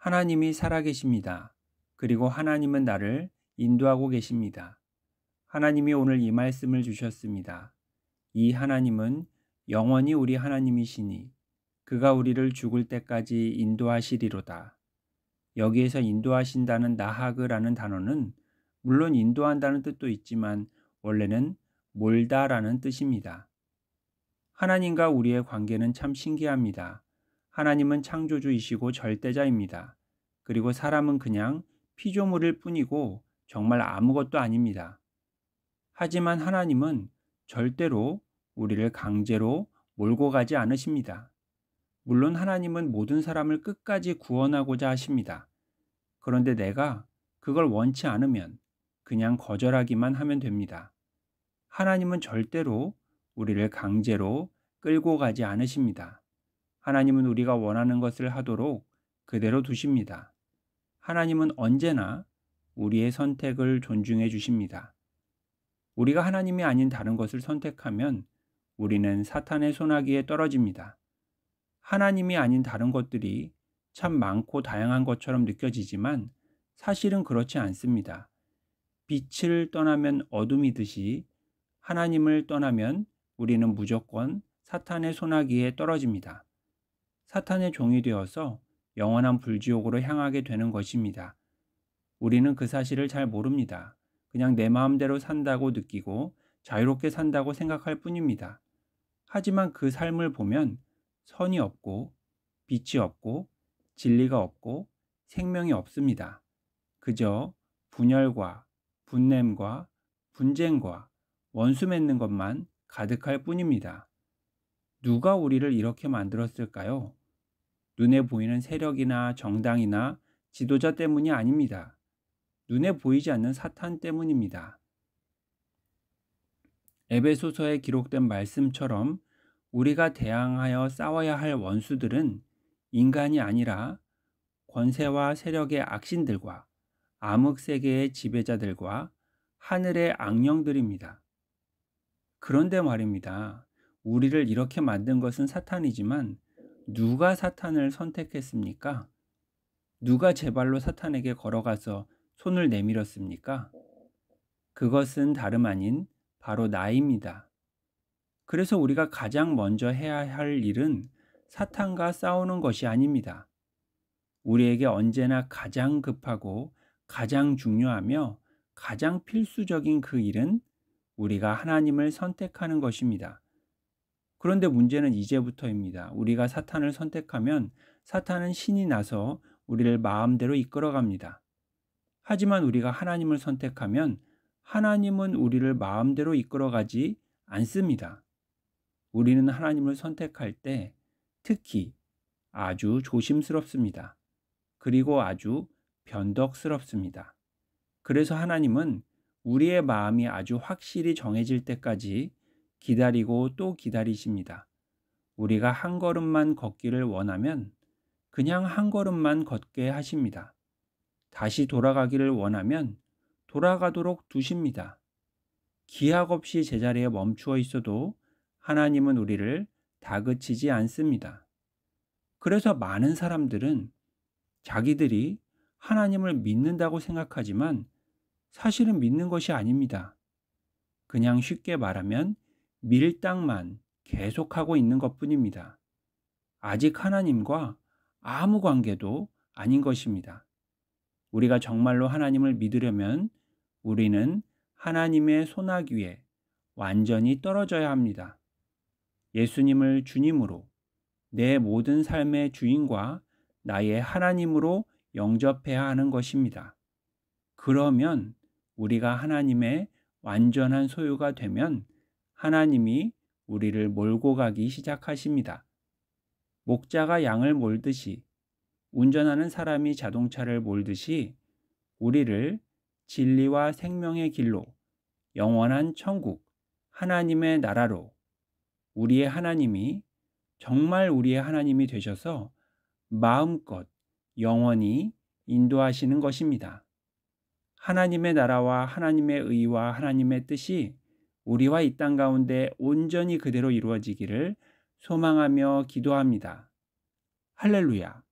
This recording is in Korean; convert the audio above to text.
하나님이 살아계십니다. 그리고 하나님은 나를 인도하고 계십니다. 하나님이 오늘 이 말씀을 주셨습니다. 이 하나님은 영원히 우리 하나님이시니 그가 우리를 죽을 때까지 인도하시리로다. 여기에서 인도하신다는 나하그라는 단어는 물론 인도한다는 뜻도 있지만 원래는 몰다라는 뜻입니다. 하나님과 우리의 관계는 참 신기합니다. 하나님은 창조주이시고 절대자입니다. 그리고 사람은 그냥 피조물일 뿐이고 정말 아무것도 아닙니다. 하지만 하나님은 절대로 우리를 강제로 몰고 가지 않으십니다. 물론 하나님은 모든 사람을 끝까지 구원하고자 하십니다. 그런데 내가 그걸 원치 않으면 그냥 거절하기만 하면 됩니다. 하나님은 절대로 우리를 강제로 끌고 가지 않으십니다. 하나님은 우리가 원하는 것을 하도록 그대로 두십니다. 하나님은 언제나 우리의 선택을 존중해 주십니다. 우리가 하나님이 아닌 다른 것을 선택하면 우리는 사탄의 손아귀에 떨어집니다. 하나님이 아닌 다른 것들이 참 많고 다양한 것처럼 느껴지지만 사실은 그렇지 않습니다. 빛을 떠나면 어둠이듯이 하나님을 떠나면 우리는 무조건 사탄의 손아귀에 떨어집니다. 사탄의 종이 되어서 영원한 불지옥으로 향하게 되는 것입니다. 우리는 그 사실을 잘 모릅니다. 그냥 내 마음대로 산다고 느끼고 자유롭게 산다고 생각할 뿐입니다. 하지만 그 삶을 보면 선이 없고 빛이 없고 진리가 없고 생명이 없습니다. 그저 분열과 분냄과 분쟁과 원수 맺는 것만 가득할 뿐입니다. 누가 우리를 이렇게 만들었을까요? 눈에 보이는 세력이나 정당이나 지도자 때문이 아닙니다. 눈에 보이지 않는 사탄 때문입니다. 에베소서에 기록된 말씀처럼 우리가 대항하여 싸워야 할 원수들은 인간이 아니라 권세와 세력의 악신들과 암흑세계의 지배자들과 하늘의 악령들입니다. 그런데 말입니다. 우리를 이렇게 만든 것은 사탄이지만 누가 사탄을 선택했습니까? 누가 제 발로 사탄에게 걸어가서 손을 내밀었습니까? 그것은 다름 아닌 바로 나입니다. 그래서 우리가 가장 먼저 해야 할 일은 사탄과 싸우는 것이 아닙니다. 우리에게 언제나 가장 급하고 가장 중요하며 가장 필수적인 그 일은 우리가 하나님을 선택하는 것입니다. 그런데 문제는 이제부터입니다. 우리가 사탄을 선택하면 사탄은 신이 나서 우리를 마음대로 이끌어갑니다. 하지만 우리가 하나님을 선택하면 하나님은 우리를 마음대로 이끌어가지 않습니다. 우리는 하나님을 선택할 때 특히 아주 조심스럽습니다. 그리고 아주 변덕스럽습니다. 그래서 하나님은 우리의 마음이 아주 확실히 정해질 때까지 기다리고 또 기다리십니다. 우리가 한 걸음만 걷기를 원하면 그냥 한 걸음만 걷게 하십니다. 다시 돌아가기를 원하면 돌아가도록 두십니다. 기약 없이 제자리에 멈추어 있어도 하나님은 우리를 다그치지 않습니다. 그래서 많은 사람들은 자기들이 하나님을 믿는다고 생각하지만 사실은 믿는 것이 아닙니다. 그냥 쉽게 말하면 밀당만 계속하고 있는 것뿐입니다. 아직 하나님과 아무 관계도 아닌 것입니다. 우리가 정말로 하나님을 믿으려면 우리는 하나님의 손아귀에 완전히 떨어져야 합니다. 예수님을 주님으로 내 모든 삶의 주인과 나의 하나님으로 영접해야 하는 것입니다. 그러면 우리가 하나님의 완전한 소유가 되면 하나님이 우리를 몰고 가기 시작하십니다. 목자가 양을 몰듯이, 운전하는 사람이 자동차를 몰듯이 우리를 진리와 생명의 길로, 영원한 천국, 하나님의 나라로 우리의 하나님이 정말 우리의 하나님이 되셔서 마음껏 영원히 인도하시는 것입니다. 하나님의 나라와 하나님의 의와 하나님의 뜻이 우리와 이 땅 가운데 온전히 그대로 이루어지기를 소망하며 기도합니다. 할렐루야.